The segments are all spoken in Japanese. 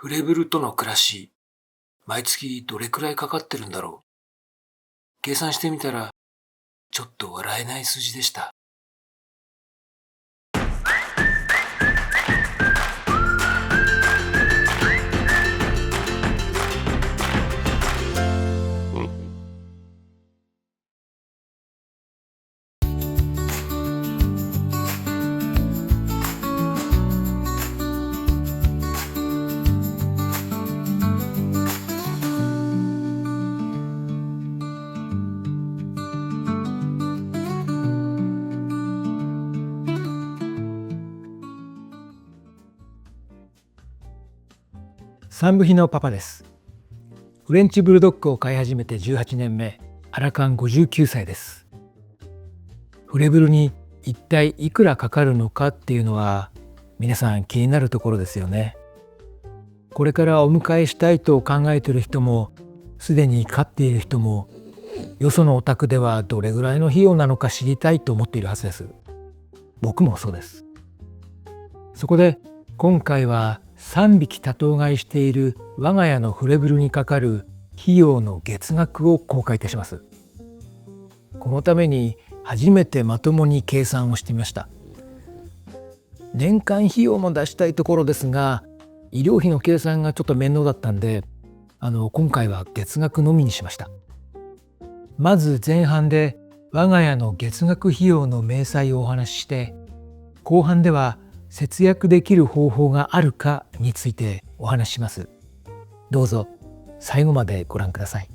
フレブルとの暮らし、毎月どれくらいかかってるんだろう。計算してみたら、ちょっと笑えない数字でした。三部比のパパです。フレンチブルドッグを飼い始めて18年目、アラカン59歳です。フレブルに一体いくらかかるのかっていうのは皆さん気になるところですよね。これからお迎えしたいと考えている人も、すでに飼っている人も、よそのお宅ではどれぐらいの費用なのか知りたいと思っているはずです。僕もそうです。そこで今回は3匹多頭飼いしている我が家のフレブルにかかる費用の月額を公開いたします。このために初めてまともに計算をしてみました。年間費用も出したいところですが、医療費の計算がちょっと面倒だったんで、今回は月額のみにしました。まず前半で我が家の月額費用の明細をお話しして、後半では節約できる方法があるかについてお話しします。どうぞ最後までご覧ください。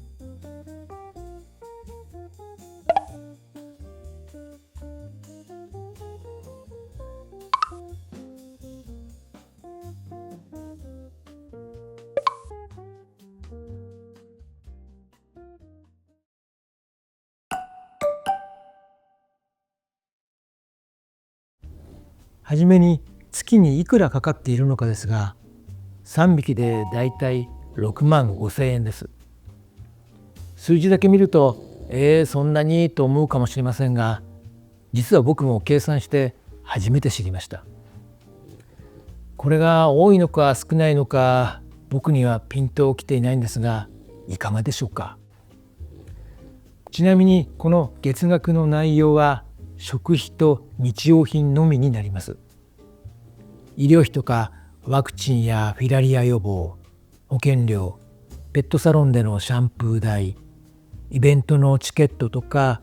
はじめに月にいくらかかっているのかですが、3匹でだいたい6万5千円です。数字だけ見るとそんなにと思うかもしれませんが、実は僕も計算して初めて知りました。これが多いのか少ないのか僕にはピンときていないんですが、いかがでしょうか。ちなみにこの月額の内容は食費と日用品のみになります。医療費とかワクチンやフィラリア予防、保険料、ペットサロンでのシャンプー代、イベントのチケットとか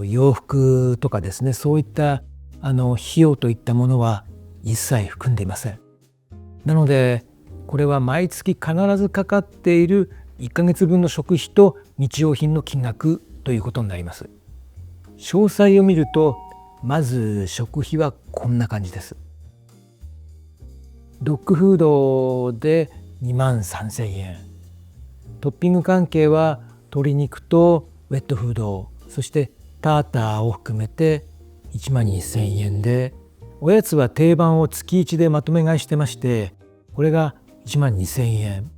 洋服とかですね、そういった費用といったものは一切含んでいません。なのでこれは毎月必ずかかっている1ヶ月分の食費と日用品の金額ということになります。詳細を見ると、まず食費はこんな感じです。ドッグフードで2万3千円、トッピング関係は鶏肉とウェットフード、そしてターターを含めて1万2千円で、おやつは定番を月1でまとめ買いしてまして、これが1万2千円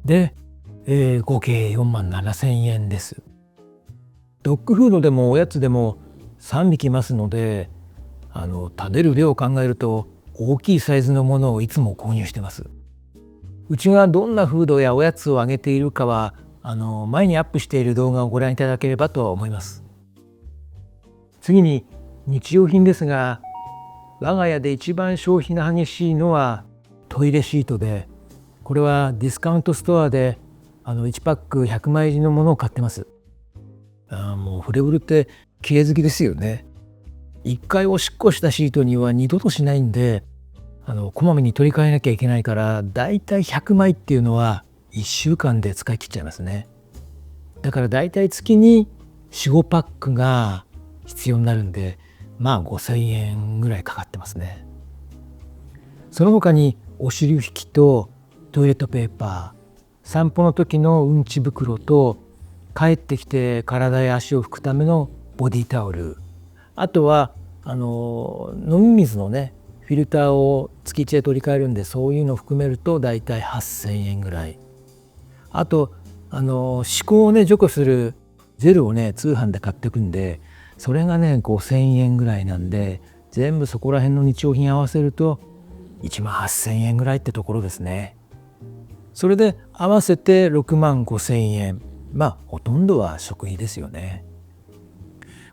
で、合計4万7千円です。ドッグフードでもおやつでも3匹いますので、食べる量を考えると大きいサイズのものをいつも購入してます。うちがどんなフードやおやつをあげているかは前にアップしている動画をご覧いただければと思います。次に日用品ですが、我が家で一番消費が激しいのはトイレシートで、これはディスカウントストアで1パック100枚入りのものを買ってます。もうフレブルって綺麗好きですよね。一回おしっこしたシートには二度としないんで、こまめに取り替えなきゃいけないから、だいたい100枚っていうのは1週間で使い切っちゃいますね。だからだいたい月に 4,5 パックが必要になるんで、まあ5,000円ぐらいかかってますね。その他にお尻拭きとトイレットペーパー、散歩の時のうんち袋と、帰ってきて体や足を拭くためのボディタオル、あとは飲み水のねフィルターを月1で取り替えるんで、そういうのを含めるとだいたい8,000円ぐらい。あと歯垢をね除去するジェルをね通販で買ってくんで、それがね5,000円ぐらいなんで、全部そこら辺の日用品合わせると1万8,000円ぐらいってところですね。それで合わせて6万5千円。ほとんどは食費ですよね。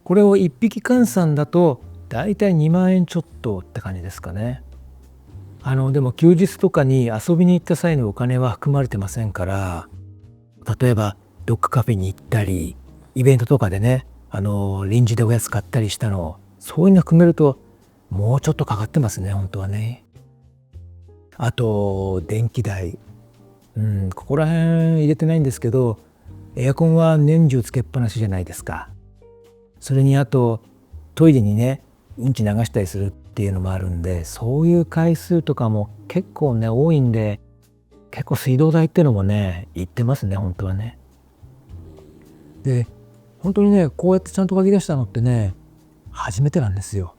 これを1匹換算だとだいたい2万円ちょっとって感じですかね。でも休日とかに遊びに行った際のお金は含まれてませんから、例えばドッグカフェに行ったり、イベントとかでね、臨時でおやつ買ったりしたの、そういうの含めるともうちょっとかかってますね、本当はね。あと電気代、ここら辺入れてないんですけど、エアコンは年中つけっぱなしじゃないですか。それにあとトイレにね、うんち流したりするっていうのもあるんで、そういう回数とかも結構ね多いんで、結構水道代ってのもねいってますね、本当はね。で本当にね、こうやってちゃんと書き出したのってね初めてなんですよ。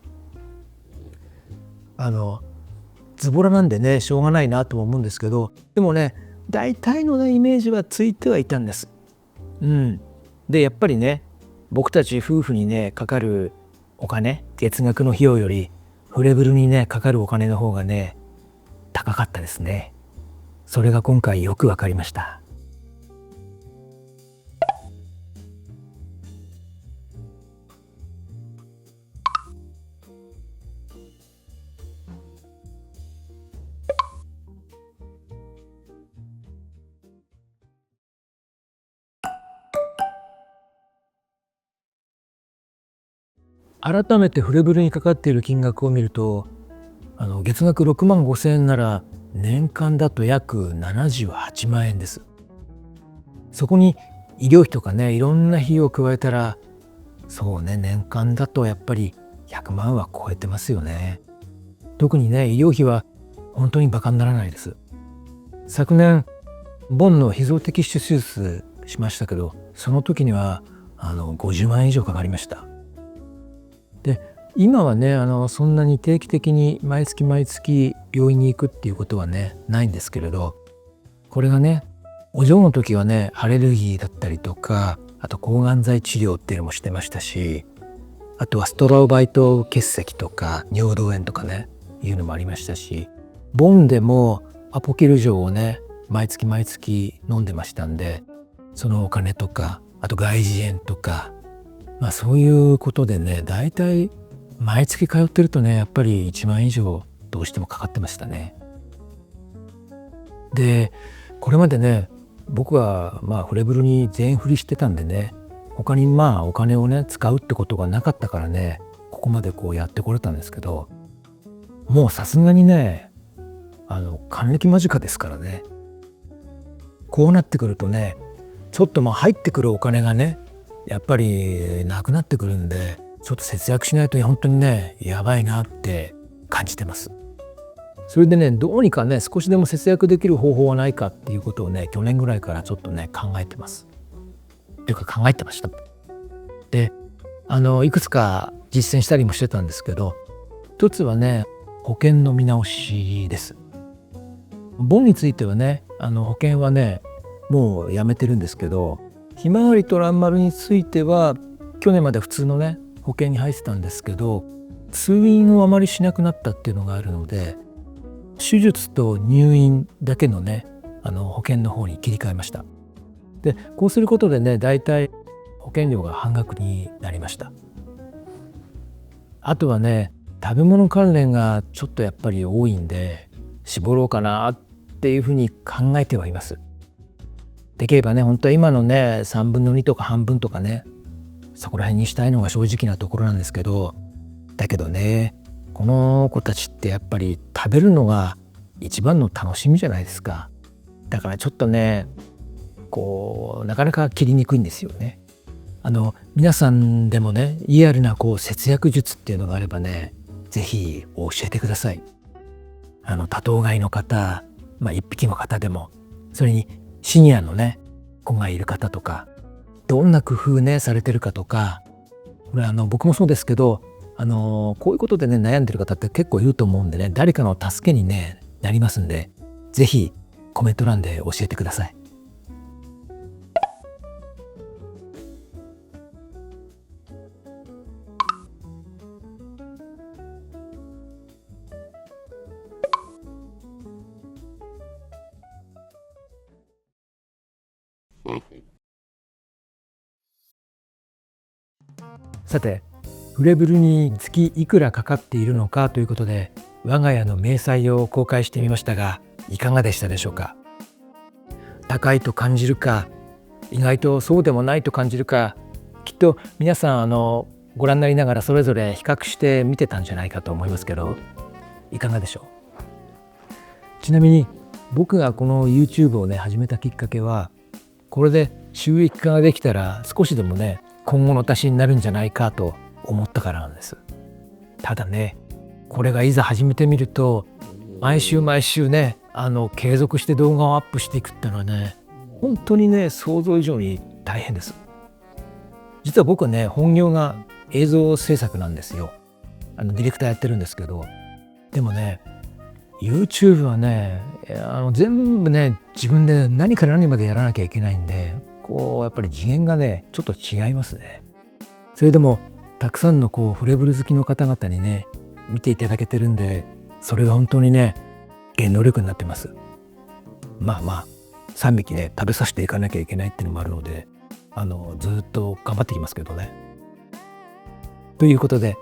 ズボラなんでねしょうがないなとも思うんですけど、でもね大体のねイメージはついてはいたんです。でやっぱりね、僕たち夫婦にねかかるお金、月額の費用よりフレブルにねかかるお金の方がね高かったですね。それが今回よくわかりました。改めてフレブルにかかっている金額を見ると、月額6万5千円なら年間だと約78万円です。そこに医療費とかね、いろんな費用を加えたら、そうね、年間だとやっぱり100万は超えてますよね。特にね、医療費は本当にバカにならないです。昨年ボンの秘蔵摘出手術しましたけど、その時には50万円以上かかりました。で今はねそんなに定期的に毎月毎月病院に行くっていうことはねないんですけれど、これがねお嬢の時はねアレルギーだったりとか、あと抗がん剤治療っていうのもしてましたし、あとはストローバイト結石とか尿道炎とかねいうのもありましたし、ボンでもアポキル錠をね毎月毎月飲んでましたんで、そのお金とか、あと外耳炎とか、そういうことでね、だいたい毎月通ってるとねやっぱり1万円以上どうしてもかかってましたね。でこれまでね僕はフレブルに全振りしてたんでね、他にお金をね使うってことがなかったからね、ここまでこうやってこれたんですけど、もうさすがにね還暦間近ですからね、こうなってくるとね、ちょっと入ってくるお金がねやっぱりなくなってくるんで、ちょっと節約しないと本当にねやばいなって感じてます。それでね、どうにかね少しでも節約できる方法はないかっていうことをね去年ぐらいからちょっとね考えてます。というか考えてました。でいくつか実践したりもしてたんですけど、一つはね保険の見直しです。ボンについてはね保険はねもうやめてるんですけど、ひまわりと蘭丸については去年まで普通のね保険に入ってたんですけど、通院をあまりしなくなったっていうのがあるので、手術と入院だけのね保険の方に切り替えました。でこうすることでねだいたい保険料が半額になりました。あとはね食べ物関連がちょっとやっぱり多いんで絞ろうかなっていうふうに考えてはいます。できればね本当は今のね3分の2とか半分とかね、そこら辺にしたいのが正直なところなんですけど、だけどねこの子たちってやっぱり食べるのが一番の楽しみじゃないですか。だからちょっとねこうなかなか切りにくいんですよね。皆さんでもねリアルな節約術っていうのがあればね、ぜひ教えてください。多頭飼いの方、一匹の方でも、それにシニアのね子がいる方とか、どんな工夫ねされてるかとか、これ僕もそうですけどこういうことでね悩んでる方って結構いると思うんでね、誰かの助けにねなりますんで、ぜひコメント欄で教えてください。さて、フレブルに月いくらかかっているのかということで、我が家の明細を公開してみましたが、いかがでしたでしょうか。高いと感じるか、意外とそうでもないと感じるか、きっと皆さんご覧になりながらそれぞれ比較して見てたんじゃないかと思いますけど、いかがでしょう。ちなみに僕がこの YouTube をね始めたきっかけは、これで収益化ができたら少しでもね今後の足しになるんじゃないかと思ったからなんです。ただね、これがいざ始めてみると、毎週毎週ね継続して動画をアップしていくっていうのはね、本当にね想像以上に大変です。実は僕はね本業が映像制作なんですよ。ディレクターやってるんですけど、でもね YouTube はね全部ね自分で何から何までやらなきゃいけないんで、やっぱり次元がねちょっと違いますね。それでもたくさんのフレブル好きの方々にね見ていただけてるんで、それが本当にね原動力になってます。まあ3匹ね食べさせていかなきゃいけないっていうのもあるので、ずっと頑張ってきますけどね。ということで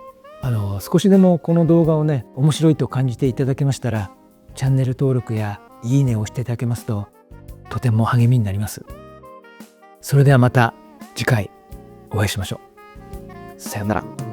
少しでもこの動画をね面白いと感じていただけましたら、チャンネル登録やいいねを押していただけますととても励みになります。それではまた次回お会いしましょう。さようなら。